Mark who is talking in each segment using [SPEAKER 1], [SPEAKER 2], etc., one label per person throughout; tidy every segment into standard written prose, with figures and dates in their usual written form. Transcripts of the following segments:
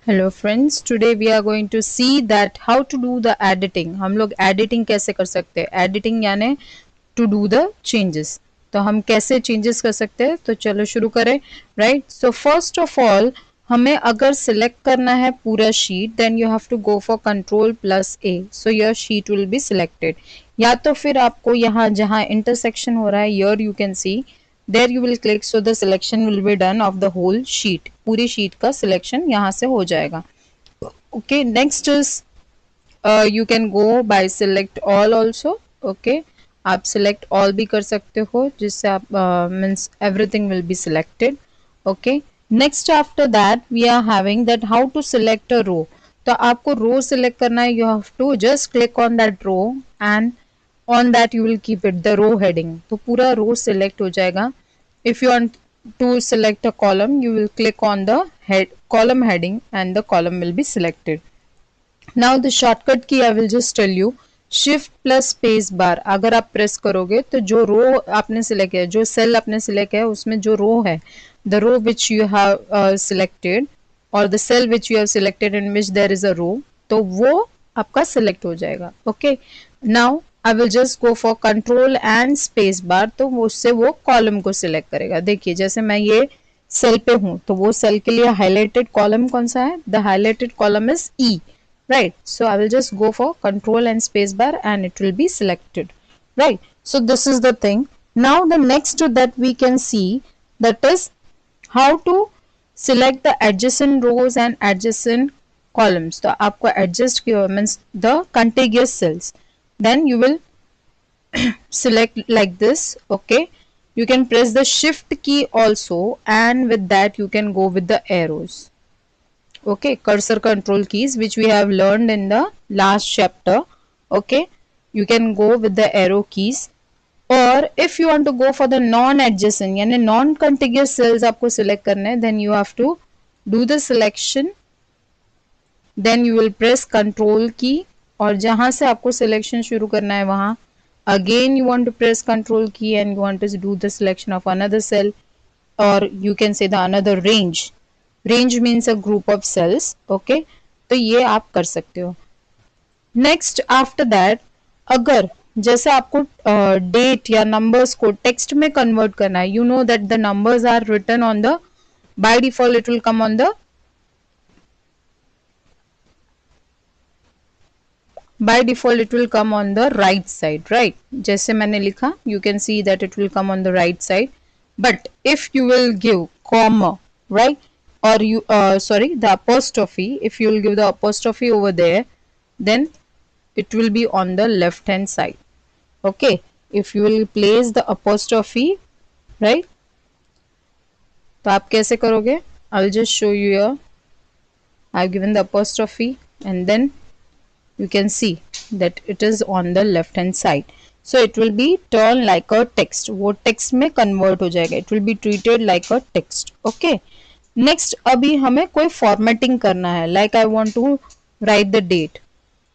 [SPEAKER 1] Hello friends, today we are going to see that how to do the editing. हम लोग editing कैसे कर सकते हैं? Editing यानी to do the changes. तो हम कैसे changes कर सकते हैं? तो चलो शुरू करें, right? So first of all, हमें अगर select करना है पूरा sheet, then you have to go for Control plus A. So your sheet will be selected. या तो फिर आपको यहाँ जहाँ intersection हो रहा है, here you can see. There you will click, so the selection will be done of the whole sheet. पूरी sheet का selection यहाँ से हो जाएगा. Okay, next is you can go by select all also. Okay, आप select all भी कर सकते हो जिससे आप means everything will be selected. Okay, next after that we are having that how to select a row. तो आपको row select करना है, you have to just click on that row and on that you will keep it the row heading. तो पूरा row select हो जाएगा. If you want to select a column, you will click on the column heading and the column will be selected. Now the shortcut key I will just tell you. Shift plus space bar अगर आप press करोगे तो जो रो आपने select किया, जो cell आपने select किया उसमें जो रो है, the row which you have selected or the cell which you have selected in which there is a row, तो वो आपका सिलेक्ट हो जाएगा. Okay, now I will just go for control and space bar, तो उससे वो column को select करेगा. देखिए जैसे मैं ये सेल पे हूँ तो वो सेल के लिए हाईलाइटेड कॉलम कौन सा है? The highlighted column is E. Right, so I will just go for control and space bar and it will be selected. Right, so this is the thing. Now the next that we can see, that is how to select the adjacent rows and adjacent columns. So आपको adjust किया means the contiguous cells, then you will select like this. Okay, you can press the shift key also and with that you can go with the arrows. Okay, cursor control keys which we have learned in the last chapter. Okay, you can go with the arrow keys, or if you want to go for the non adjacent यानी non contiguous cells आपको select करने हैं, then you have to do the selection, then you will press control key और जहां से आपको selection शुरू करना है वहां again you want to press control key and you want to do the selection of another cell, or you can say the another range. Range means a group of cells. Okay, तो ये आप कर सकते हो. Next after that, अगर जैसे आपको date या नंबर्स को टेक्स्ट में कन्वर्ट करना है, you know that the numbers are written on the by default it will come on the by default it will come on the right side, right? जैसे मैंने लिखा, you can see that it will come on the right side. But if you will give comma, right, or you sorry, the apostrophe, if you will give the apostrophe over there, then it will be on the left hand side. Okay, if you will place the apostrophe, right, तो आप कैसे करोगे? I will just show you here. I have given the apostrophe and then you can see that it is on the left hand side, so it will be turned like a text. वो text में convert हो जाएगा, it will be treated like a text. Okay, next अभी हमें कोई formatting करना है, like I want to write the date.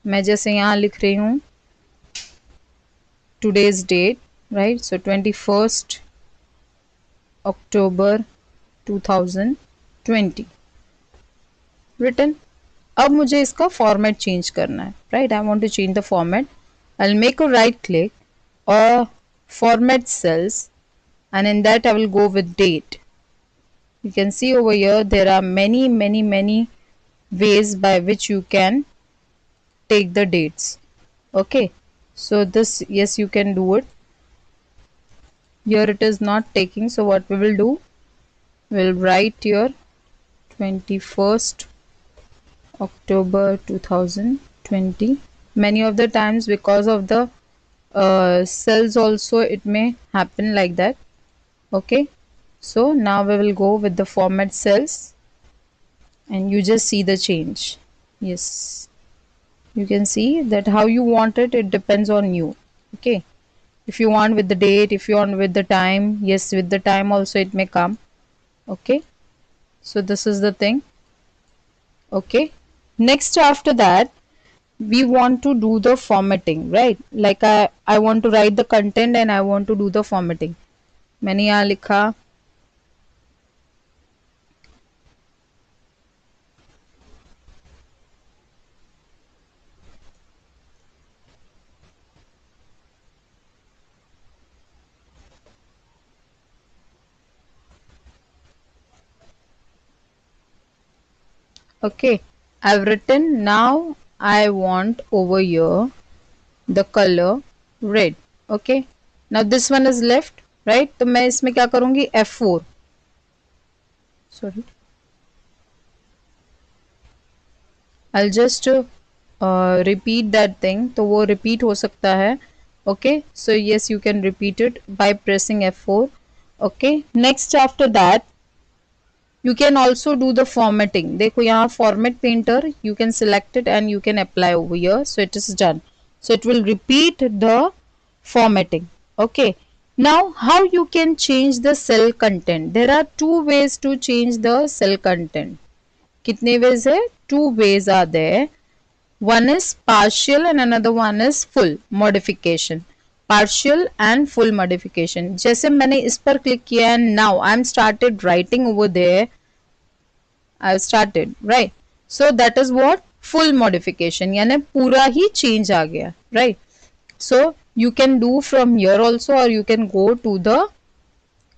[SPEAKER 1] मैं जैसे यहाँ लिख रही हूँ today's date, right? So 21st October 2020 written. अब मुझे इसका फॉर्मेट चेंज करना है, right? I want to change the format. I will make a right click और format cells and in that I will go with date. You can see over here there are many ways by which you can take the dates. Okay, so this, yes, you can do it. Here it is not taking, so what we will do, we'll write here 21st October 2020. Many of the times because of the cells also it may happen like that. Okay, so now we will go with the format cells and you just see the change. Yes, you can see that how you want it, it depends on you. Okay, if you want with the date, if you want with the time, yes, with the time also it may come. Okay, so this is the thing. Okay, next after that we want to do the formatting, right? Like I want to write the content and I want to do the formatting. मैंने यहाँ लिखा Okay, I've written now I want over here the color red. Okay, now this one is left, right? तो मैं इसमें क्या करूंगी, F4, sorry, I'll just repeat that thing, तो वो repeat हो सकता है. Okay, so yes, you can repeat it by pressing F4. Okay, next after that you can also do the formatting. देखो यहाँ format painter, you can select it and you can apply over here. So it is done. So it will repeat the formatting. Okay. Now how you can change the cell content? There are two ways to change the cell content. कितने ways है? Two ways are there. One is partial and another one is full modification. Partial and full modification. जैसे मैंने इस पर click किया है, now I am started writing over there. I started, right? So that is what full modification, यानी पूरा ही change आ गया, right? So you can do from here also, or you can go to the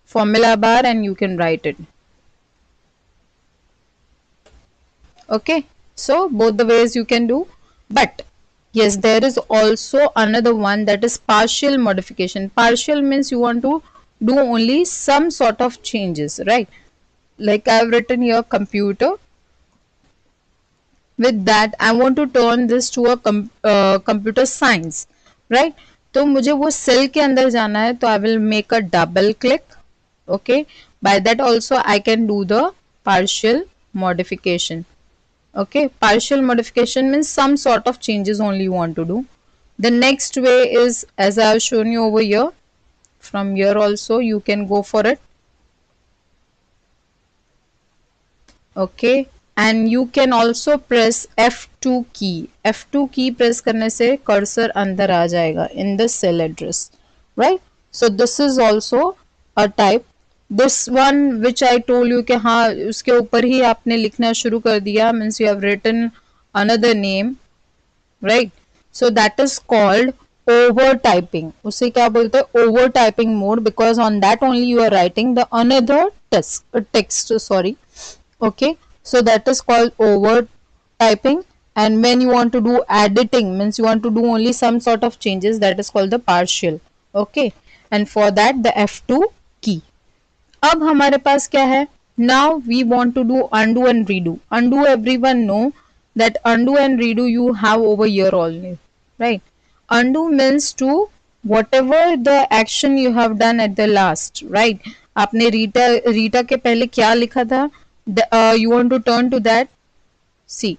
[SPEAKER 1] formula bar and you can write it. Okay, so both the ways you can do, but yes, there is also another one, that is partial modification. Partial means you want to do only some sort of changes, right? Like I have written here computer. With that I want to turn this to a computer science, right? तो मुझे वो cell के अंदर जाना है, तो I will make a double click. Okay, by that also I can do the partial modification. Okay, partial modification means some sort of changes only you want to do. The next way is, as I have shown you over here, from here also you can go for it. Okay, and you can also press F2 key. F2 key press करने से cursor अंदर आ जाएगा in the cell address, right? So this is also a type. This one which I told you कि हाँ उसके ऊपर ही आपने लिखना शुरू कर दिया, means you have written another name, right? So that is called over typing. उसे क्या बोलते हैं, over typing mode, because on that only you are writing the another text, sorry. Okay, so that is called over typing. And when you want to do editing, means you want to do only some sort of changes, that is called the partial. Okay, and for that the F2 key. अब हमारे पास क्या है, now we want to do undo and redo. Undo, everyone know that undo and redo you have over here only, right? Undo means to whatever the action you have done at the last, right? आपने रीटा के पहले क्या लिखा था, you want to turn to that, see.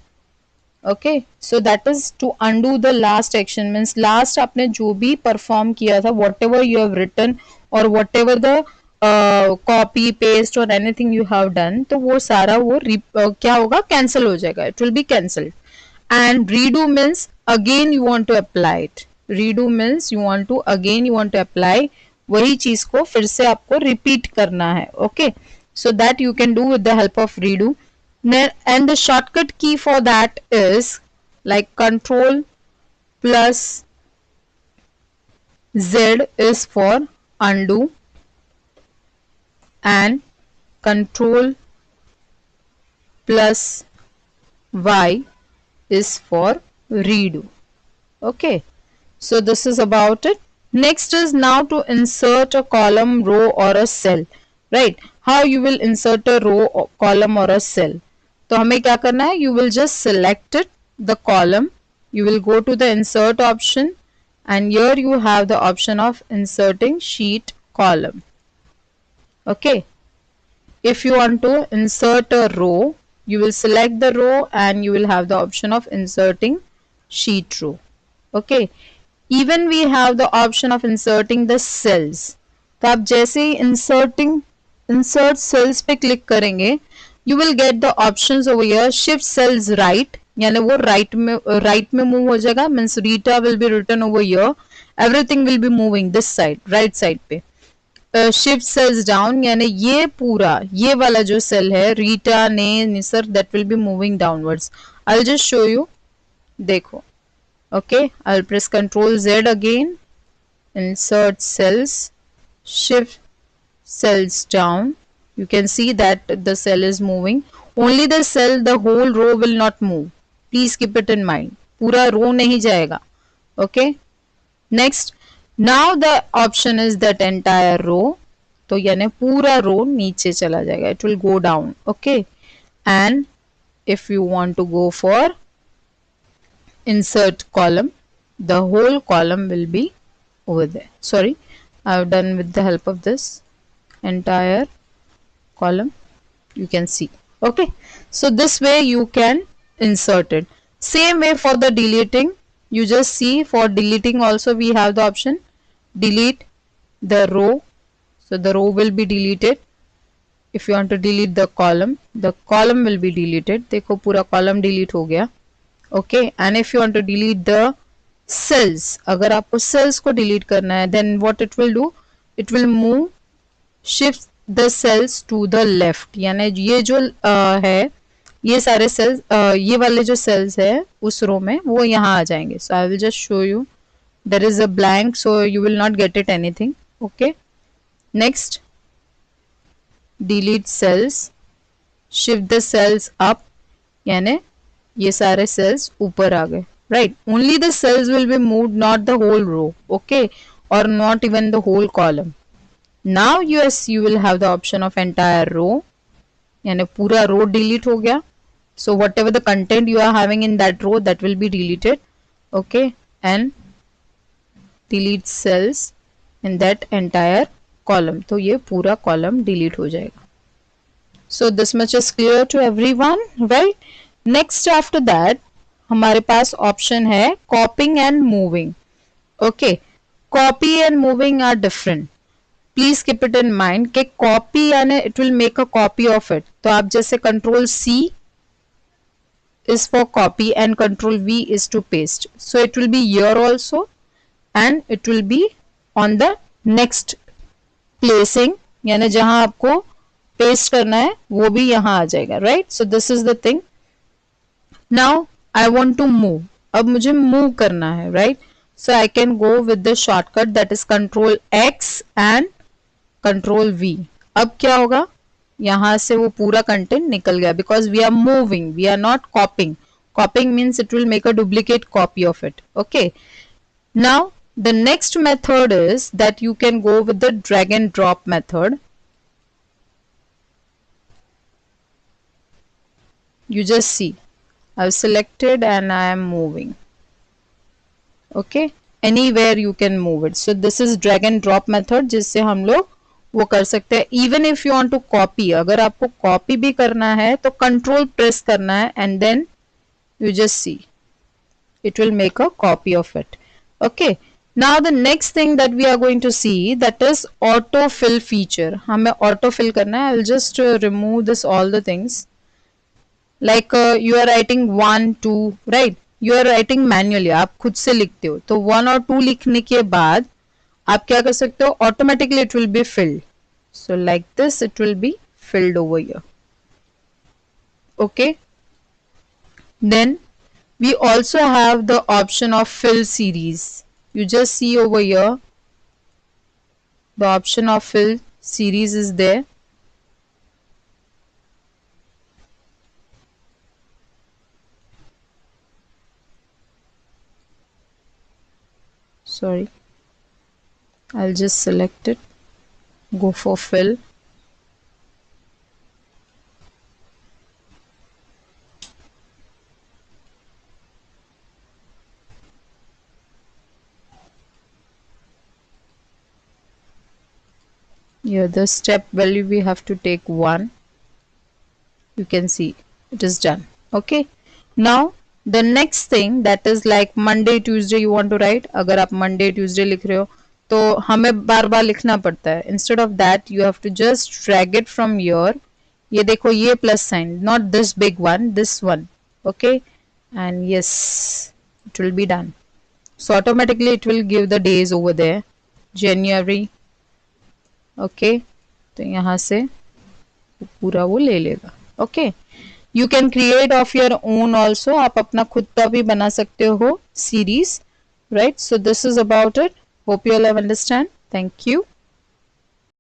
[SPEAKER 1] Okay, so that is to undo the last action, means last आपने जो भी perform किया था, whatever you have written or whatever the copy paste or anything you have done, तो वो सारा वो क्या होगा, cancel हो जाएगा, it will be cancelled. And redo means again you want to apply it. Redo means you want to apply वही चीज को फिर से आपको repeat करना है. Okay, so that you can do with the help of redo. And the shortcut key for that is like control plus Z is for undo and control plus Y is for redo. Okay, so this is about it. Next is now to insert a column, row or a cell, right? How you will insert a row or column or a cell. तो हमें क्या करना है, you will just select it, the column, you will go to the insert option and here you have the option of inserting sheet column. Okay, if you want to insert a row, you will select the row and you will have the option of inserting sheet row. Okay, even we have the option of inserting the cells. तो आप जैसे ही insert cells पे click करेंगे, you will get the options over here. Shift cells right, यानी वो right में move हो जाएगा, means Rita will be written over here, everything will be moving this side, right side पे. Shift cells down, यानी ये पूरा ये वाला जो cell है Rita ने निसर, that will be moving downwards. I'll just show you, देखो. Okay, I'll press Ctrl Z again, insert cells, shift cells down. You can see that the cell is moving. only the cell, the whole row will not move. Please keep it in mind. पूरा row नहीं जाएगा. Okay. Next, now the option is that entire row. तो यानी पूरा रो नीचे चला जाएगा. It will go down. Okay. And if you want to go for insert column, the whole column will be over there. Sorry, I've done with the help of this entire column. You can see. Okay. So this way you can insert it. Same way for the deleting. You just see for deleting also we have the option delete the row. So the row will be deleted. If you want to delete the column will be deleted. देखो पूरा column delete हो गया. Okay. And if you want to delete the cells, अगर आपको cells को delete करना है, then what it will do? It will move, shift the cells to the left. यानी ये जो है ये सारे cells ये वाले जो cells है उस row में वो यहाँ आ जाएंगे. So I will just show you. There is a blank, so you will not get it anything. Okay. Next, delete cells, shift the cells up. यानी ये सारे cells ऊपर आ गए. Right. Only the cells will be moved, not the whole row. Okay. Or not even the whole column. Now yes, you will have the option of entire row. यानी पूरा row delete हो गया. So whatever the content you are having in that row, that will be deleted. Okay. And delete cells in that entire column. तो ये पूरा column delete हो जाएगा. So this much is clear to everyone, right? Next after that हमारे पास option है copying and moving. Okay. Copy and moving are different. Please keep it in mind कि copy यानी it will make a copy of it. तो आप जैसे Control C is for copy and Control V is to paste. So it will be here also and it will be on the next placing. यानी जहां आपको paste करना है वो भी यहाँ आ जाएगा. Right? So this is the thing. Now I want to move. अब मुझे move करना है. Right? So I can go with the shortcut that is Control X and Control V. अब क्या होगा? यहाँ से वो पूरा content निकल गया because we are moving, we are not copying. Copying means it will make a duplicate copy of it. Okay. Now the next method is that you can go with the drag and drop method. You just see. I've selected and I am moving. Okay. Anywhere you can move it. So this is drag and drop method जिससे हम लोग वो कर सकते हैं. Even if you want to copy, अगर आपको copy भी करना है तो control press करना है and then you just see. It will make a copy of it. Okay. Now the next thing that we are going to see, that is autofill feature. हमें autofill करना है. I will just remove this all the things. Like you are writing 1, 2, right? You are writing manually. आप खुद से लिखते हो. तो 1 और 2 लिखने के बाद आप क्या कर सकते हो? Automatically it will be filled. So like this it will be filled over here. Okay. Then we also have the option of fill series. You just see over here the option of fill series is there. Sorry, I'll just select it, go for fill. Here the step value we have to take 1. You can see it is done. Okay. Now the next thing, that is like Monday, Tuesday you want to write. अगर आप Monday, Tuesday लिख रहे हो तो हमें बार बार लिखना पड़ता है. Instead of that you have to just drag it from here. ये देखो ये plus sign, not this big one, this one. Okay. And yes, it will be done. So automatically it will give the days over there. January. Okay. तो यहाँ से पूरा वो ले लेगा. Okay. You can create of your own also. आप अपना खुद का भी बना सकते हो series. Right. So this is about it. Hope you all have understand. Thank you.